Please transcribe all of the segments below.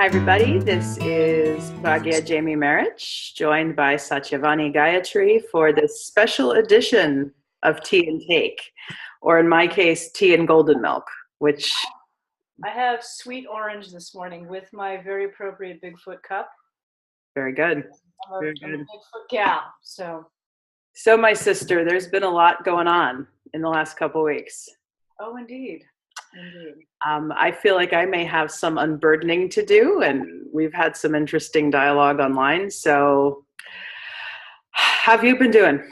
Hi, everybody. This is Pragya Marich, joined by Satyavani Gayatri for this special edition of Tea and Take, or in my case, tea and golden milk, which I have sweet orange this morning with my very appropriate Bigfoot cup. very good. I'm a Bigfoot gal, so. So, my sister, there's been a lot going on in the last couple weeks. Oh, indeed. Indeed. I feel like I may have some unburdening to do, and we've had some interesting dialogue online. So, how have you been doing?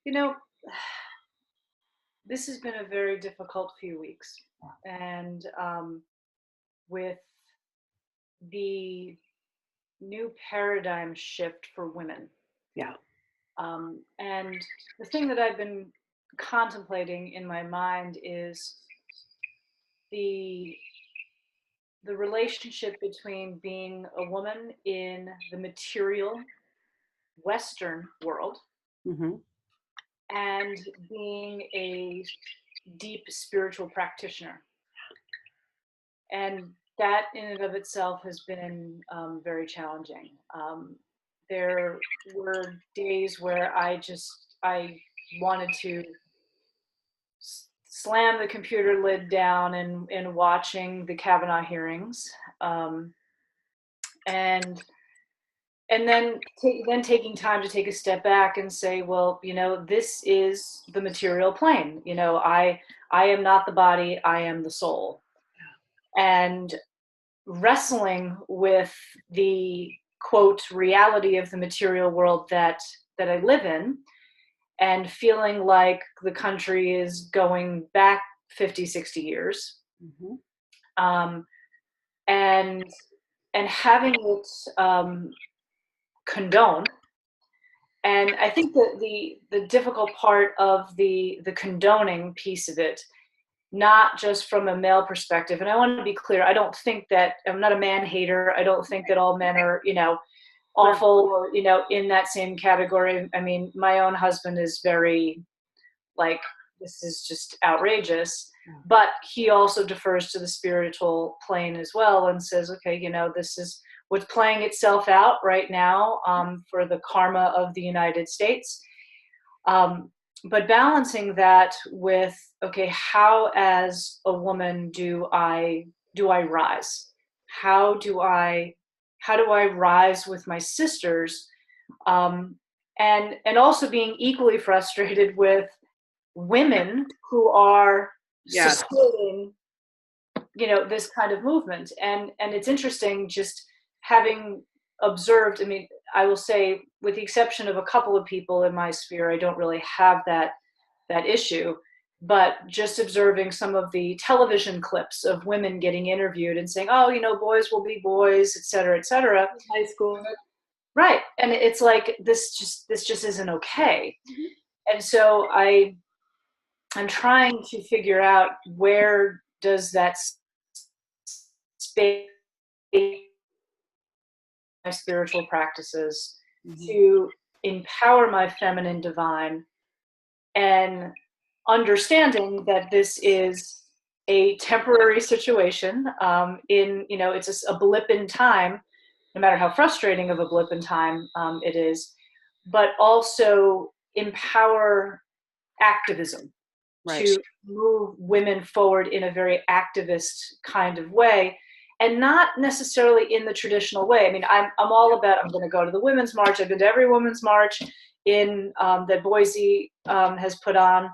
You know, this has been a very difficult few weeks. And with the new paradigm shift for women. Yeah. And the thing that I've been contemplating in my mind is the relationship between being a woman in the material Western world Mm-hmm. and being a deep spiritual practitioner. And that in and of itself has been very challenging. There were days where I wanted to slam the computer lid down and watching the Kavanaugh hearings. And then taking time to take a step back and say, well, this is the material plane. I am not the body, I am the soul. And wrestling with the quote reality of the material world that I live in, and feeling like the country is going back 50, 60 years. Mm-hmm. And having it condone. And I think that the difficult part of the condoning piece of it, not just from a male perspective, and I want to be clear, I don't think that, I'm not a man hater. I don't think that all men are, awful or, in that same category. I mean, my own husband is very like, this is just outrageous, but he also defers to the spiritual plane as well and says, okay, this is what's playing itself out right now for the karma of the United States. But balancing that with, okay, how as a woman do I rise? How do I rise with my sisters? And also being equally frustrated with women who are supporting, this kind of movement. And it's interesting just having observed, I mean, I will say, with the exception of a couple of people in my sphere, I don't really have that issue. But just observing some of the television clips of women getting interviewed and saying, oh, boys will be boys, et cetera, et cetera. High school. Right. And it's like, this just isn't okay. Mm-hmm. And so I'm trying to figure out, where does that space my spiritual practices to empower my feminine divine, and understanding that this is a temporary situation, it's a blip in time, no matter how frustrating of a blip in time it is, but also empower activism. Right. To move women forward in a very activist kind of way, and not necessarily in the traditional way. I mean, I'm all about, I'm going to go to the Women's March. I've been to every Women's March that Boise has put on.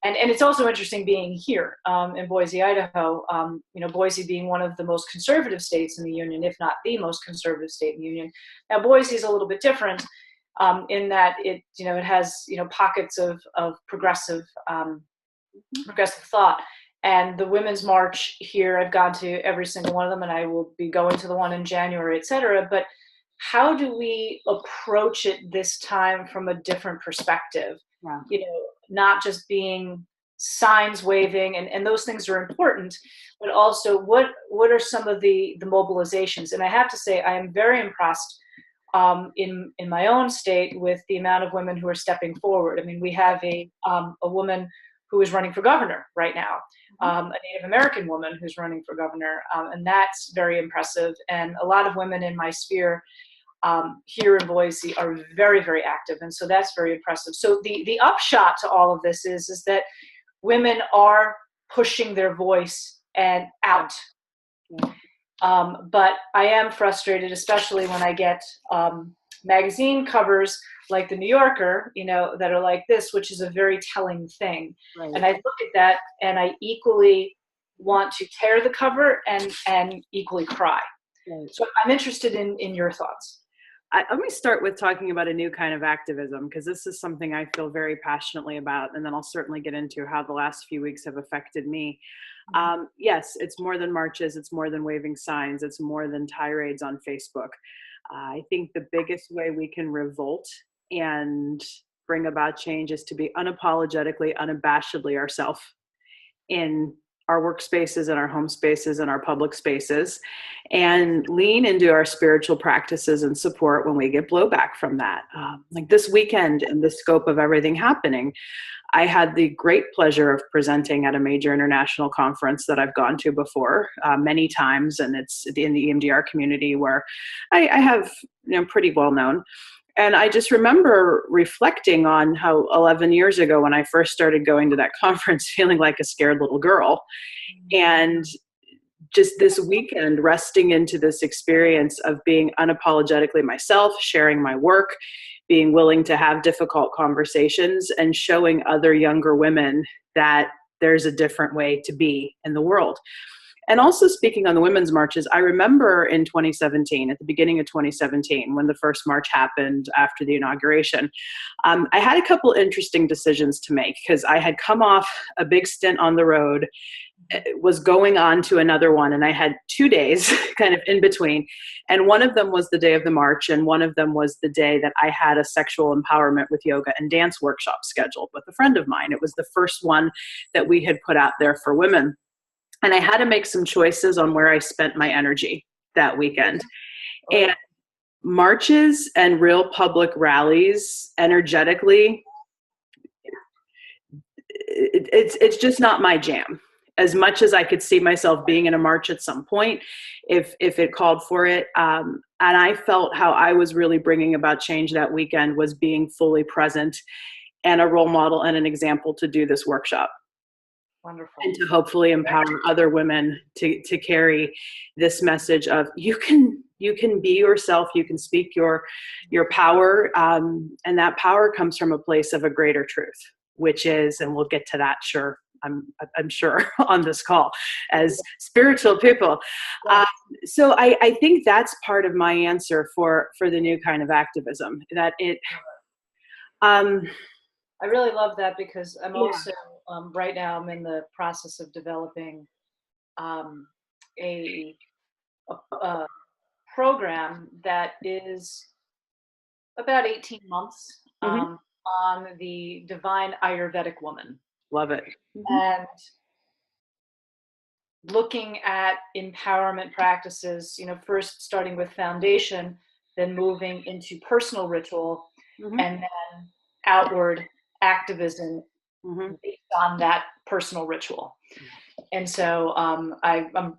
And it's also interesting being here in Boise, Idaho, Boise being one of the most conservative states in the union, if not the most conservative state in the union. Now, Boise is a little bit different in that it has, pockets of progressive thought. And the Women's March here, I've gone to every single one of them, and I will be going to the one in January, et cetera. But how do we approach it this time from a different perspective? Yeah. Not just being signs waving, and those things are important, but also what are some of the mobilizations? And I have to say, I am very impressed in my own state with the amount of women who are stepping forward. I mean, we have a woman who is running for governor right now, a Native American woman who's running for governor, and that's very impressive. And a lot of women in my sphere here in Boise are very, very active, and so that's very impressive. So the upshot to all of this is that women are pushing their voice and out. But I am frustrated, especially when I get magazine covers like the New Yorker, that are like this, which is a very telling thing. Right. And I look at that and I equally want to tear the cover and equally cry. Right. So I'm interested in your thoughts. Let me start with talking about a new kind of activism, because this is something I feel very passionately about, and then I'll certainly get into how the last few weeks have affected me. Yes, it's more than marches, it's more than waving signs, it's more than tirades on Facebook. I think the biggest way we can revolt and bring about change is to be unapologetically, unabashedly ourselves in our workspaces and our home spaces and our public spaces, and lean into our spiritual practices and support when we get blowback from that. Like this weekend, in the scope of everything happening, I had the great pleasure of presenting at a major international conference that I've gone to before many times, and it's in the EMDR community where I have pretty well known. And I just remember reflecting on how 11 years ago, when I first started going to that conference, feeling like a scared little girl. And just this weekend, resting into this experience of being unapologetically myself, sharing my work, being willing to have difficult conversations, and showing other younger women that there's a different way to be in the world. And also speaking on the women's marches, I remember in 2017, at the beginning of 2017, when the first march happened after the inauguration, I had a couple interesting decisions to make, because I had come off a big stint on the road, was going on to another one, and I had 2 days kind of in between. And one of them was the day of the march, and one of them was the day that I had a sexual empowerment with yoga and dance workshop scheduled with a friend of mine. It was the first one that we had put out there for women. And I had to make some choices on where I spent my energy that weekend. And marches and real public rallies, energetically, it's just not my jam. As much as I could see myself being in a march at some point, if it called for it. And I felt how I was really bringing about change that weekend was being fully present and a role model and an example to do this workshop. Wonderful. And to hopefully empower other women to carry this message of you can be yourself, you can speak your power, and that power comes from a place of a greater truth, which is, and we'll get to that, sure, I'm sure on this call as spiritual people. So I think that's part of my answer for the new kind of activism, that it. I really love that, because I'm also right now I'm in the process of developing a program that is about 18 months on the divine Ayurvedic woman. Love it. And looking at empowerment practices, first starting with foundation, then moving into personal ritual, and then outward activism based on that personal ritual. And so I'm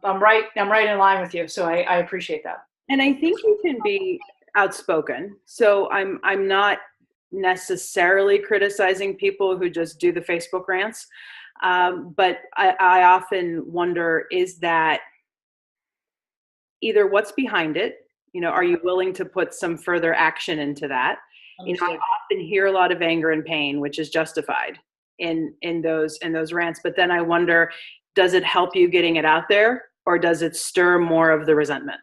right in line with you. So I appreciate that. And I think you can be outspoken. So I'm not necessarily criticizing people who just do the Facebook rants. But I often wonder, is that either what's behind it? Are you willing to put some further action into that? I often hear a lot of anger and pain, which is justified in those rants. But then I wonder, does it help you getting it out there, or does it stir more of the resentment?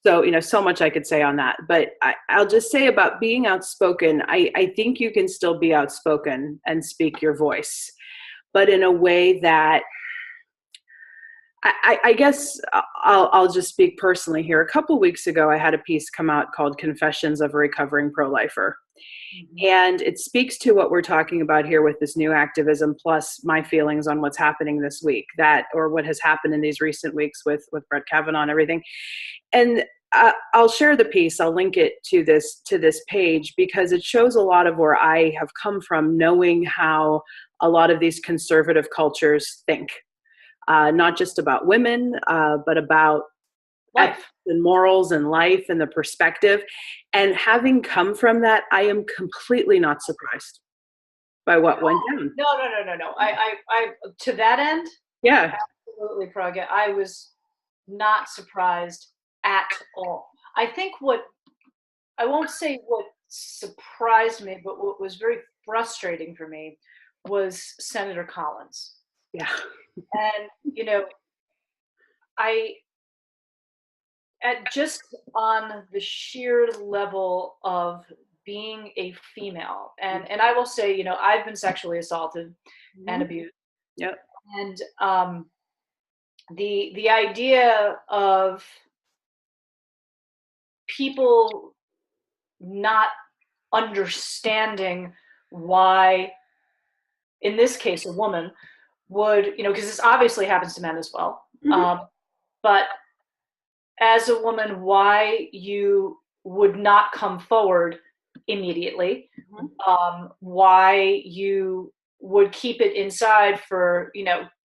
So, so much I could say on that, but I'll just say about being outspoken. I think you can still be outspoken and speak your voice, but in a way that I guess I'll just speak personally here. A couple weeks ago, I had a piece come out called Confessions of a Recovering Pro-Lifer. And it speaks to what we're talking about here with this new activism, plus my feelings on what's happening this week, or what has happened in these recent weeks with Brett Kavanaugh and everything. And I'll share the piece. I'll link it to this page because it shows a lot of where I have come from, knowing how a lot of these conservative cultures think, not just about women, but about ethics and morals and life and the perspective. And having come from that, I am completely not surprised by what went down. No. I to that end, yeah, absolutely, Pragya. I was not surprised at all. I think I won't say what surprised me, but what was very frustrating for me was Senator Collins. Yeah. And, just on the sheer level of being a female, and I will say, I've been sexually assaulted and abused. Yep. And the idea of people not understanding why, in this case, a woman would, because this obviously happens to men as well, but as a woman, why you would not come forward immediately, why you would keep it inside for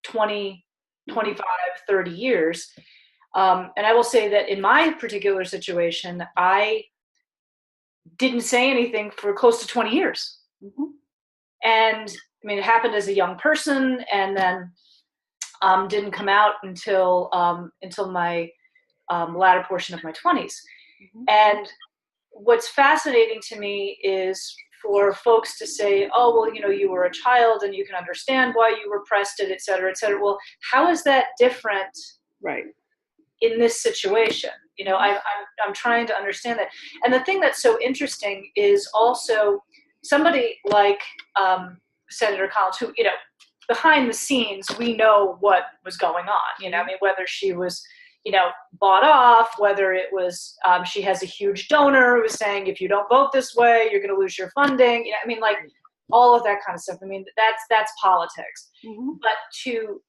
20, 25, 30 years. And I will say that in my particular situation, I didn't say anything for close to 20 years. And I mean, it happened as a young person, and then didn't come out until my latter portion of my 20s. And what's fascinating to me is for folks to say, oh, well, you were a child and you can understand why you repressed it, et cetera, et cetera. Well, how is that different in this situation? I'm trying to understand that. And the thing that's so interesting is also somebody like Senator Collins, who, behind the scenes, we know what was going on. I mean, whether she was, bought off, whether it was she has a huge donor who was saying, if you don't vote this way, you're going to lose your funding. I mean, like all of that kind of stuff. I mean, that's politics. But to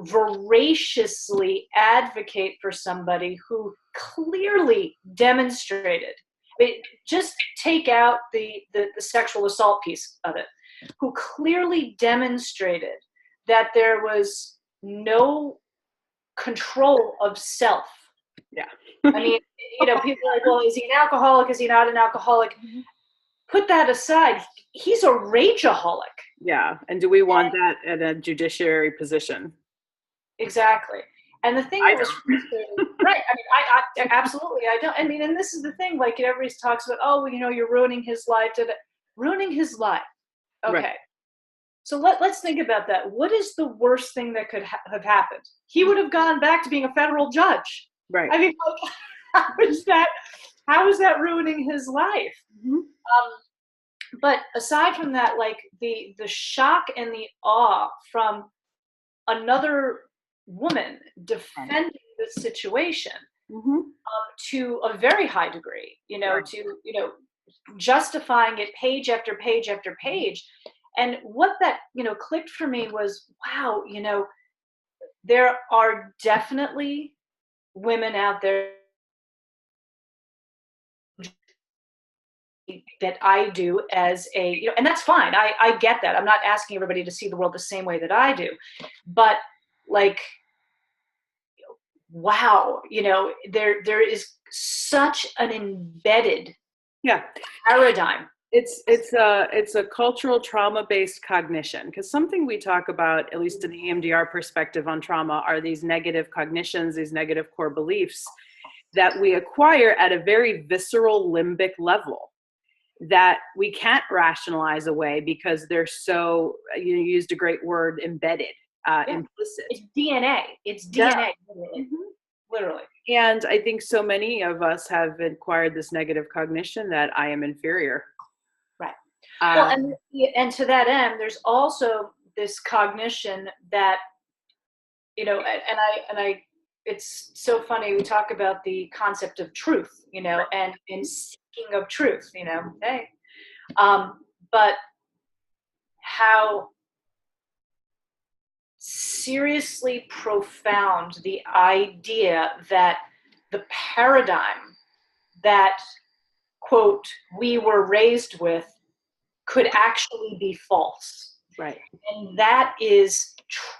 voraciously advocate for somebody who clearly demonstrated, I mean, just take out the sexual assault piece of it, who clearly demonstrated that there was no control of self. Yeah. I mean, people are like, well, is he an alcoholic? Is he not an alcoholic? Put that aside. He's a rageaholic. Yeah. And do we want that at a judiciary position? Exactly. And the thing that was right. I mean, I absolutely, I don't. I mean, and this is the thing. Like everybody talks about, oh, well, you're ruining his life. Ruining his life. Okay. Right. So let's think about that. What is the worst thing that could have happened? He would have gone back to being a federal judge. Right. I mean, how is that ruining his life? But aside from that, like the shock and the awe from another woman defending the situation to a very high degree, to justifying it page after page after page. And what that, clicked for me was, wow, there are definitely women out there that I do as a, and that's fine. I get that. I'm not asking everybody to see the world the same way that I do. But like, wow, there is such an embedded paradigm. It's a cultural trauma-based cognition, because something we talk about, at least in the EMDR perspective on trauma, are these negative cognitions, these negative core beliefs that we acquire at a very visceral limbic level that we can't rationalize away because they're so, you used a great word, embedded, implicit. It's DNA. It's DNA, literally. And I think so many of us have acquired this negative cognition that I am inferior. Right. Well, and to that end, there's also this cognition that, and I, it's so funny. We talk about the concept of truth, and seeking of truth, hey, but how seriously profound the idea that the paradigm that, quote, we were raised with could actually be false. Right. And that is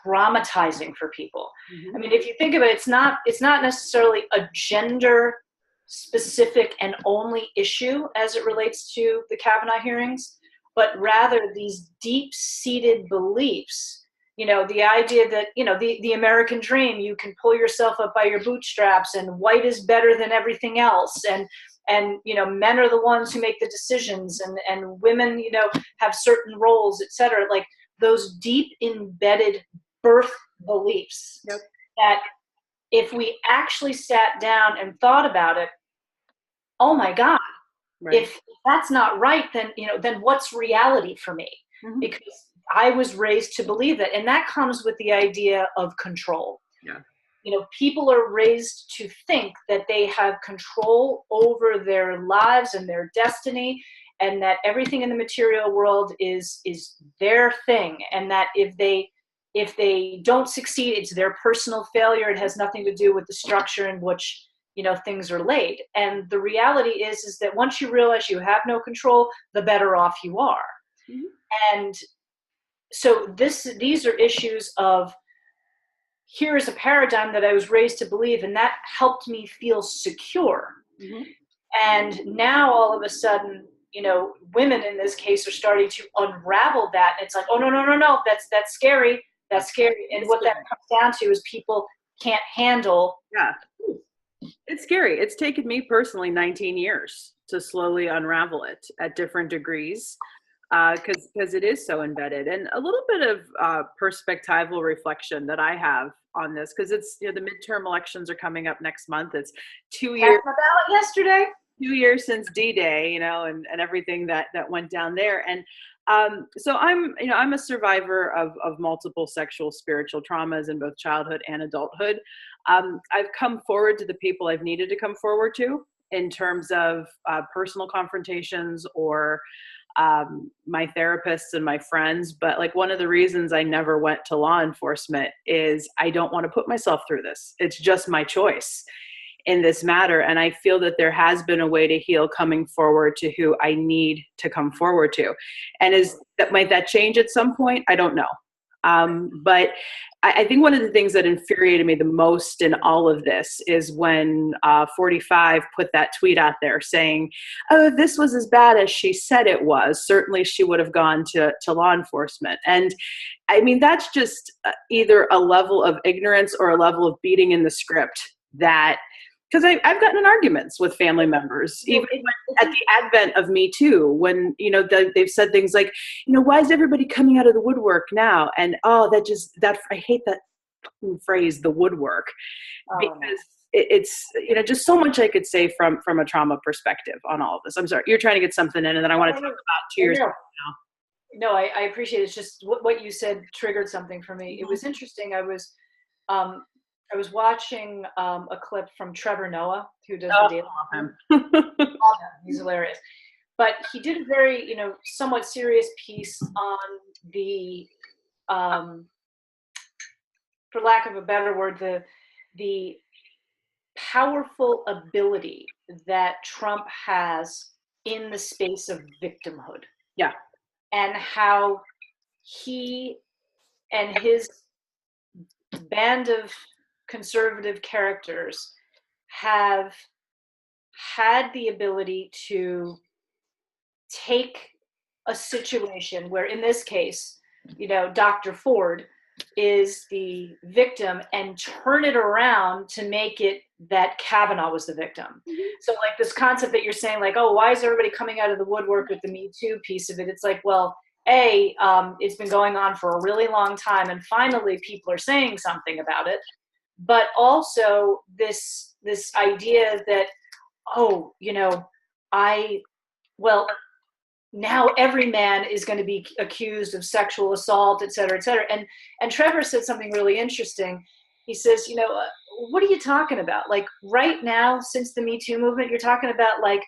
traumatizing for people. I mean, if you think of it, it's not necessarily a gender specific and only issue as it relates to the Kavanaugh hearings, but rather these deep-seated beliefs, the idea that, the American dream, you can pull yourself up by your bootstraps, and white is better than everything else, and men are the ones who make the decisions, and women, have certain roles, etc. Like those deep embedded birth beliefs that if we actually sat down and thought about it, oh my God, if that's not right, then what's reality for me? Because I was raised to believe it. And that comes with the idea of control. Yeah. People are raised to think that they have control over their lives and their destiny, and that everything in the material world is their thing, and that if they don't succeed, it's their personal failure. It has nothing to do with the structure in which things are laid. And the reality is that once you realize you have no control, the better off you are. And so these are issues of, here is a paradigm that I was raised to believe, and that helped me feel secure. And now all of a sudden, women in this case are starting to unravel that. And it's like, oh, no, that's scary. That's scary. And what that comes down to is people can't handle. Yeah. It's scary. It's taken me personally 19 years to slowly unravel it at different degrees, because it is so embedded. And a little bit of perspectival reflection that I have on this, because it's, the midterm elections are coming up next month. It's 2 years. Cast my ballot yesterday. 2 years since D-Day, and everything that went down there. And so I'm a survivor of multiple sexual, spiritual traumas in both childhood and adulthood. I've come forward to the people I've needed to come forward to in terms of personal confrontations or my therapists and my friends. But like, one of the reasons I never went to law enforcement is I don't want to put myself through this. It's just my choice in this matter. And I feel that there has been a way to heal coming forward to who I need to come forward to. And might that change at some point? I don't know. But I think one of the things that infuriated me the most in all of this is when 45 put that tweet out there saying, oh, if this was as bad as she said it was, certainly she would have gone to law enforcement. And I mean, that's just either a level of ignorance or a level of beating in the script that, because I've gotten in arguments with family members, even at the advent of Me Too, when, they've said things like, why is everybody coming out of the woodwork now? And, I hate that phrase, the woodwork, because it's, just so much I could say from a trauma perspective on all of this. I'm sorry, you're trying to get something in, and then I want to talk about 2 years ago now. No, I appreciate it. It's just what you said triggered something for me. It was interesting. I was watching a clip from Trevor Noah, who does the Daily. He's hilarious. But he did a very, somewhat serious piece on the, for lack of a better word, the powerful ability that Trump has in the space of victimhood. Yeah. And how he and his band of conservative characters have had the ability to take a situation where, in this case, Dr. Ford is the victim and turn it around to make it that Kavanaugh was the victim. So like this concept that you're saying, like, oh, why is everybody coming out of the woodwork with the Me Too piece of it? It's like, well, it's been going on for a really long time, and finally people are saying something about it. But also this idea that, now every man is going to be accused of sexual assault, et cetera, et cetera. And Trevor said something really interesting. He says, what are you talking about? Like right now, since the Me Too movement, you're talking about like,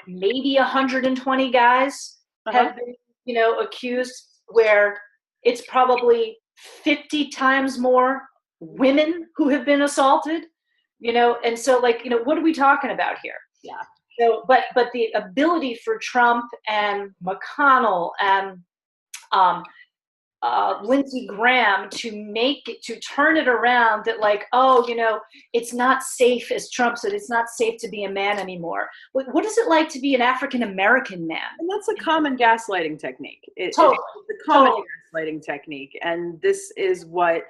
maybe 120 guys have been, accused, where it's probably 50 times more women who have been assaulted, and so like, what are we talking about here? Yeah. So, but the ability for Trump and McConnell and Lindsey Graham to turn it around, that like, oh, it's not safe, as Trump said, it's not safe to be a man anymore. What is it like to be an African American man? And that's a common gaslighting technique. Totally. It's a common gaslighting technique. And this is what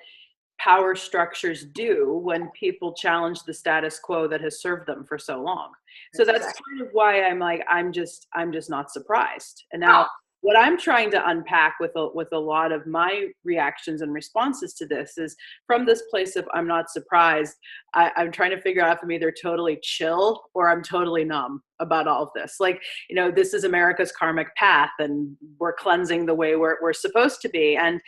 power structures do when people challenge the status quo that has served them for so long. So that's kind of why I'm just not surprised. And now what I'm trying to unpack with a lot of my reactions and responses to this is from this place of I'm not surprised. I'm trying to figure out if I'm either totally chill or I'm totally numb about all of this. Like, this is America's karmic path, and we're cleansing the way we're supposed to be. And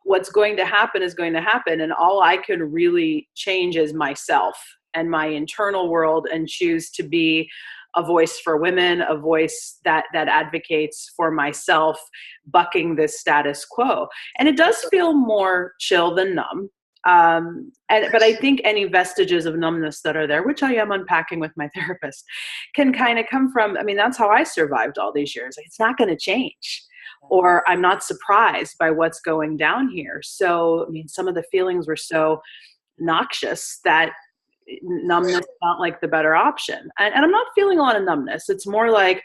what's going to happen is going to happen. And all I can really change is myself and my internal world, and choose to be a voice for women, a voice that advocates for myself, bucking this status quo. And it does feel more chill than numb. But I think any vestiges of numbness that are there, which I am unpacking with my therapist, can kind of come from, that's how I survived all these years. It's not going to change. Or I'm not surprised by what's going down here. So, some of the feelings were so noxious that numbness felt like the better option. And I'm not feeling a lot of numbness. It's more like,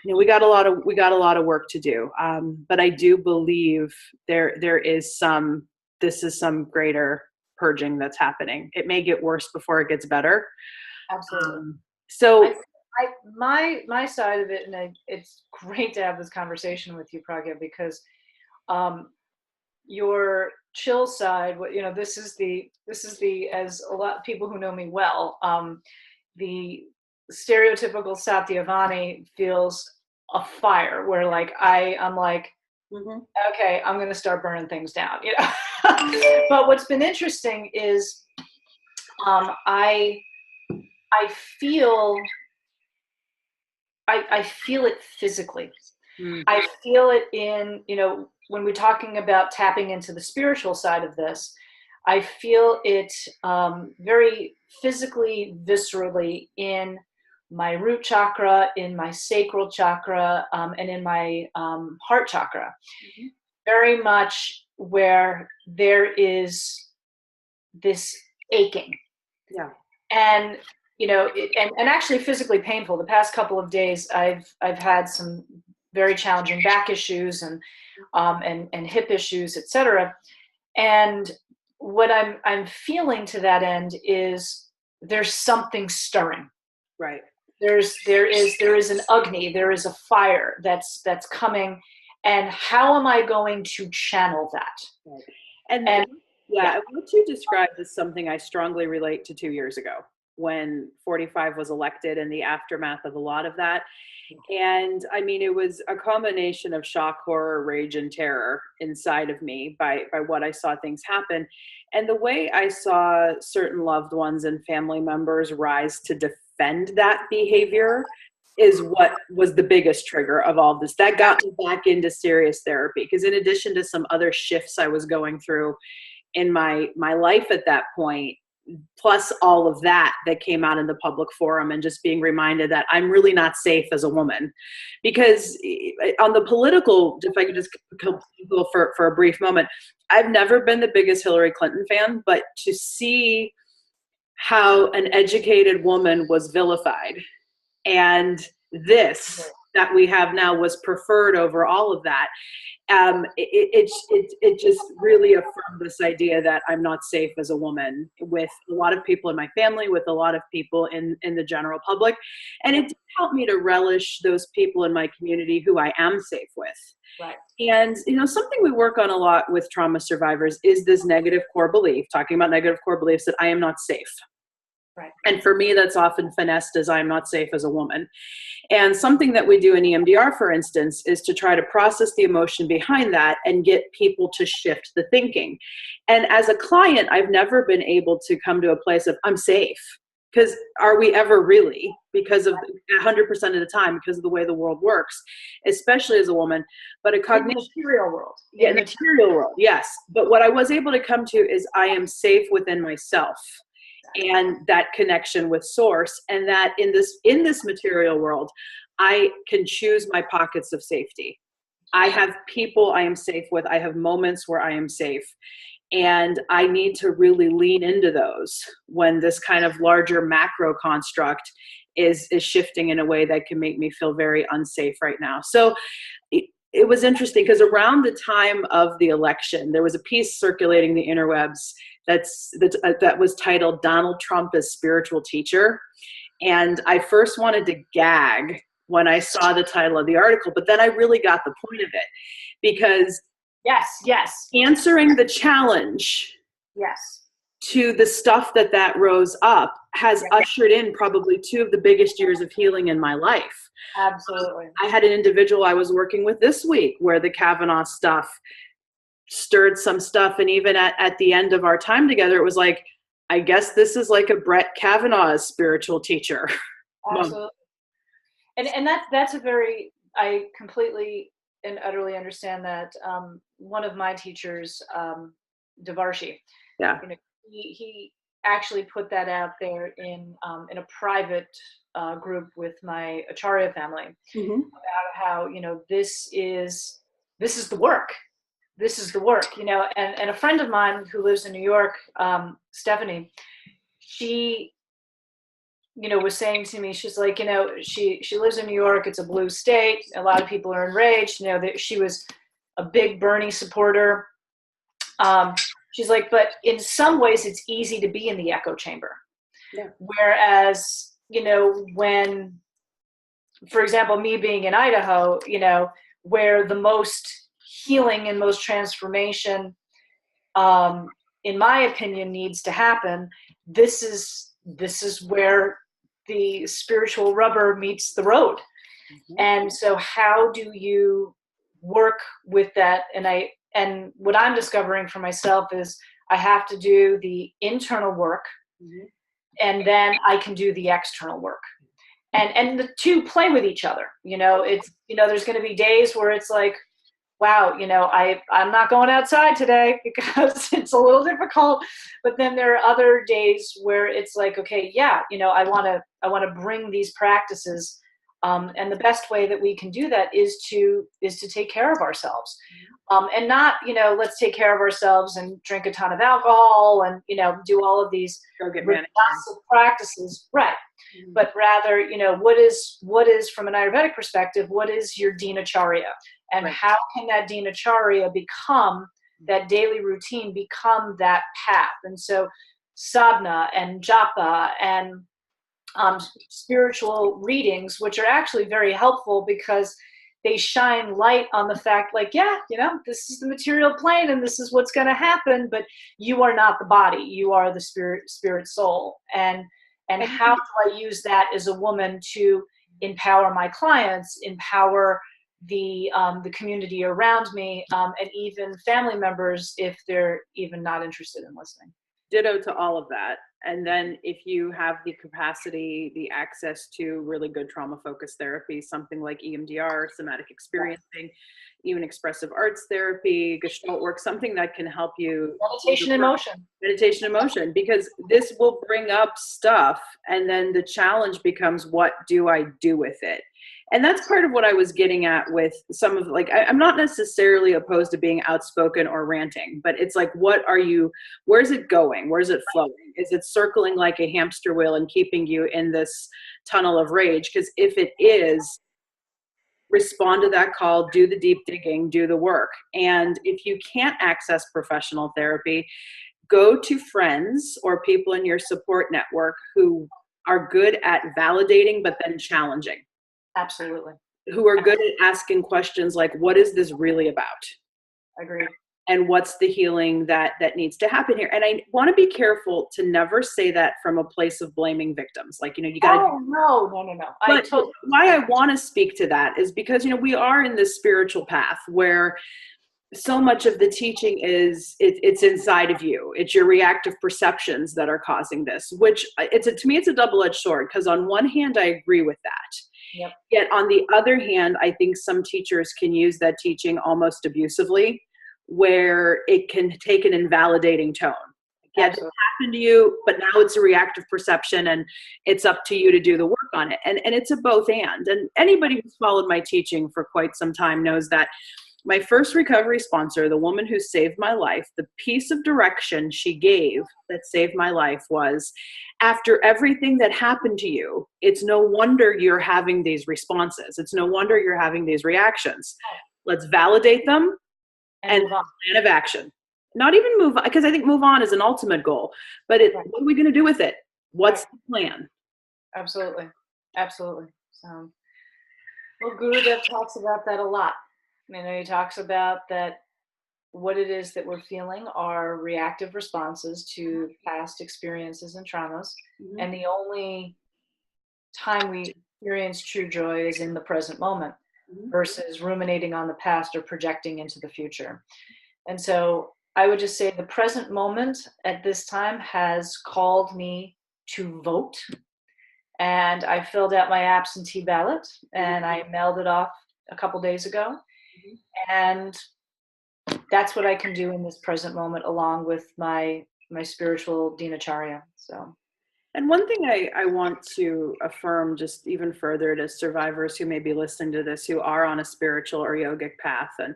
we got a lot of work to do. But I do believe there is some greater purging that's happening. It may get worse before it gets better. Absolutely. So my side of it, and it's great to have this conversation with you, Pragya, because your chill side, this is the, as a lot of people who know me well, the stereotypical Satyavani feels a fire where like I'm like, okay, I'm going to start burning things down, But what's been interesting is I feel it physically. I feel it in, when we're talking about tapping into the spiritual side of this, I feel it very physically, viscerally in my root chakra, in my sacral chakra, and in my heart chakra. Very much where there is this aching. Yeah. And and actually physically painful. The past couple of days, I've had some very challenging back issues and hip issues, etc. And what I'm feeling to that end is there's something stirring. Right. There is an Agni. There is a fire that's coming. And how am I going to channel that? Right. And what you described is something I strongly relate to 2 years ago, when 45 was elected and the aftermath of a lot of that. And it was a combination of shock, horror, rage, and terror inside of me by what I saw things happen. And the way I saw certain loved ones and family members rise to defend that behavior is what was the biggest trigger of all this. That got me back into serious therapy, because in addition to some other shifts I was going through in my life at that point, plus all of that came out in the public forum, and just being reminded that I'm really not safe as a woman. Because on the political, if I could just go for a brief moment, I've never been the biggest Hillary Clinton fan, but to see how an educated woman was vilified, and this that we have now was preferred over all of that. It just really affirmed this idea that I'm not safe as a woman with a lot of people in my family, with a lot of people in the general public. And it did help me to relish those people in my community who I am safe with. Right. And, something we work on a lot with trauma survivors is this negative core belief, talking about negative core beliefs, that I am not safe. Right. And for me, that's often finessed as I'm not safe as a woman. And something that we do in EMDR, for instance, is to try to process the emotion behind that and get people to shift the thinking. And as a client, I've never been able to come to a place of I'm safe. Because are we ever really? Because of 100% of the time, because of the way the world works, especially as a woman. But a cognition, in the material world. Yeah, in the material world, yes. But what I was able to come to is I am safe within myself. and that connection with source, and that in this material world, I can choose my pockets of safety. I have people I am safe with. I have moments where I am safe. And I need to really lean into those when this kind of larger macro construct is shifting in a way that can make me feel very unsafe right now. So it was interesting because around the time of the election, there was a piece circulating the interwebs that was titled "Donald Trump as Spiritual Teacher." And I first wanted to gag when I saw the title of the article, but then I really got the point of it, because yes, answering the challenge to the stuff that rose up has ushered in probably 2 of the biggest years of healing in my life. Absolutely. I had an individual I was working with this week where the Kavanaugh stuff stirred some stuff. And even at the end of our time together, it was like, I guess this is like a Brett Kavanaugh spiritual teacher. Absolutely. And that's a very, I completely and utterly understand that. One of my teachers, Devarshi, he actually put that out there in a private group with my Acharya family, about how, this is the work. This is the work, and a friend of mine who lives in New York, Stephanie, she, was saying to me, she's like, she lives in New York. It's a blue state. A lot of people are enraged. That she was a big Bernie supporter. She's like, but in some ways it's easy to be in the echo chamber. Yeah. Whereas, when, for example, me being in Idaho, where the most healing and most transformation, in my opinion, needs to happen, this is where the spiritual rubber meets the road. Mm-hmm. And so how do you work with that? And what I'm discovering for myself is I have to do the internal work, and then I can do the external work. And the two play with each other. It's, there's going to be days where it's like, wow, I'm not going outside today because it's a little difficult. But then there are other days where it's like, okay, I want to bring these practices. And the best way that we can do that is to take care of ourselves. And not, let's take care of ourselves and drink a ton of alcohol and, do all of these practices. Right. Mm-hmm. But rather, what is from an Ayurvedic perspective, what is your dinacharya? And how can that dinacharya become, that daily routine, become that path? And so sadhana and japa and spiritual readings, which are actually very helpful because they shine light on the fact, like, this is the material plane and this is what's going to happen, but you are not the body. You are the spirit soul. And how do I use that as a woman to empower my clients, empower the community around me, and even family members if they're even not interested in listening? Ditto to all of that. And then if you have the capacity, the access to really good trauma-focused therapy, something like EMDR, somatic experiencing, even expressive arts therapy, Gestalt work, something that can help you. Meditation and motion, because this will bring up stuff. And then the challenge becomes, what do I do with it? And that's part of what I was getting at with some of, I'm not necessarily opposed to being outspoken or ranting, but it's like, where's it going? Where's it flowing? Is it circling like a hamster wheel and keeping you in this tunnel of rage? Because if it is, respond to that call, do the deep digging, do the work. And if you can't access professional therapy, go to friends or people in your support network who are good at validating, but then challenging. Absolutely. Who are good at asking questions like, what is this really about? Agreed. And what's the healing that needs to happen here? And I want to be careful to never say that from a place of blaming victims. Like, you got to. Oh, no. But why I want to speak to that is because, we are in this spiritual path where so much of the teaching is it's inside of you. It's your reactive perceptions that are causing this, which to me, it's a double-edged sword, because on one hand, I agree with that. Yep. Yet on the other hand, I think some teachers can use that teaching almost abusively, where it can take an invalidating tone. Yeah, this happened to you, but now it's a reactive perception and it's up to you to do the work on it. And it's a both and. And anybody who's followed my teaching for quite some time knows that my first recovery sponsor, the woman who saved my life, the piece of direction she gave that saved my life was, after everything that happened to you, it's no wonder you're having these responses. It's no wonder you're having these reactions. Let's validate them and plan of action. Not even move on, because I think move on is an ultimate goal. But what are we going to do with it? What's the plan? Absolutely. Absolutely. So, well, Gurudev talks about that a lot. You know, he talks about that what it is that we're feeling are reactive responses to past experiences and traumas. Mm-hmm. And the only time we experience true joy is in the present moment, mm-hmm. versus ruminating on the past or projecting into the future. And so I would just say the present moment at this time has called me to vote. And I filled out my absentee ballot and I mailed it off a couple days ago. And that's what I can do in this present moment, along with my spiritual dinacharya. So, and one thing I want to affirm just even further to survivors who may be listening to this, who are on a spiritual or yogic path and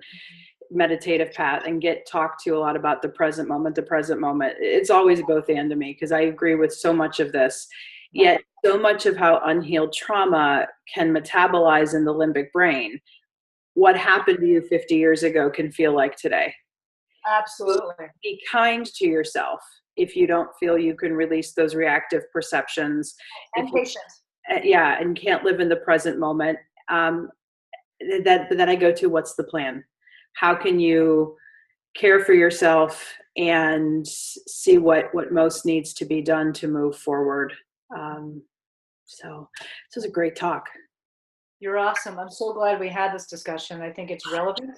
meditative path and get talked to a lot about the present moment, it's always both and to me, because I agree with so much of this. Yet so much of how unhealed trauma can metabolize in the limbic brain, what happened to you 50 years ago can feel like today. Absolutely. So be kind to yourself if you don't feel you can release those reactive perceptions. And patient. And can't live in the present moment. Then I go to, what's the plan? How can you care for yourself and see what most needs to be done to move forward? So this was a great talk. You're awesome. I'm so glad we had this discussion. I think it's relevant.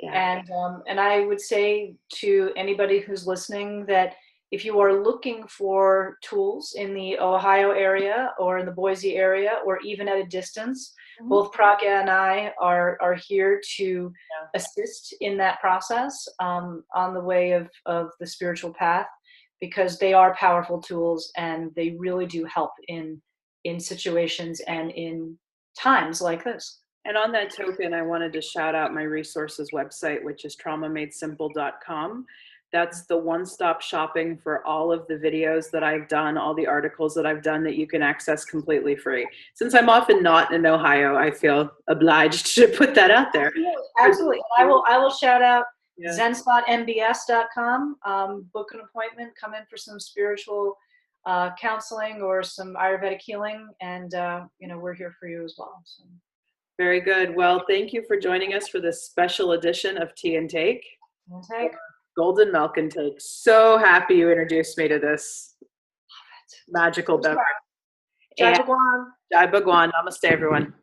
Yeah. And I would say to anybody who's listening that if you are looking for tools in the Ohio area or in the Boise area or even at a distance, mm-hmm. both Pragya and I are here to assist in that process on the way of the spiritual path, because they are powerful tools and they really do help in situations and in times like this. And on that token, I wanted to shout out my resources website, which is traumamadesimple.com. That's the one-stop shopping for all of the videos that I've done, all the articles that I've done that you can access completely free. Since I'm often not in Ohio, I feel obliged to put that out there. Absolutely. I will shout out zenspotmbs.com. Book an appointment, come in for some spiritual counseling or some Ayurvedic healing, and we're here for you as well. So. Very good. Well, thank you for joining us for this special edition of Tea and Take. Golden Milk and Take. So happy you introduced me to this magical beverage. Jai Bhagwan. Jai Bhagwan. Namaste, everyone.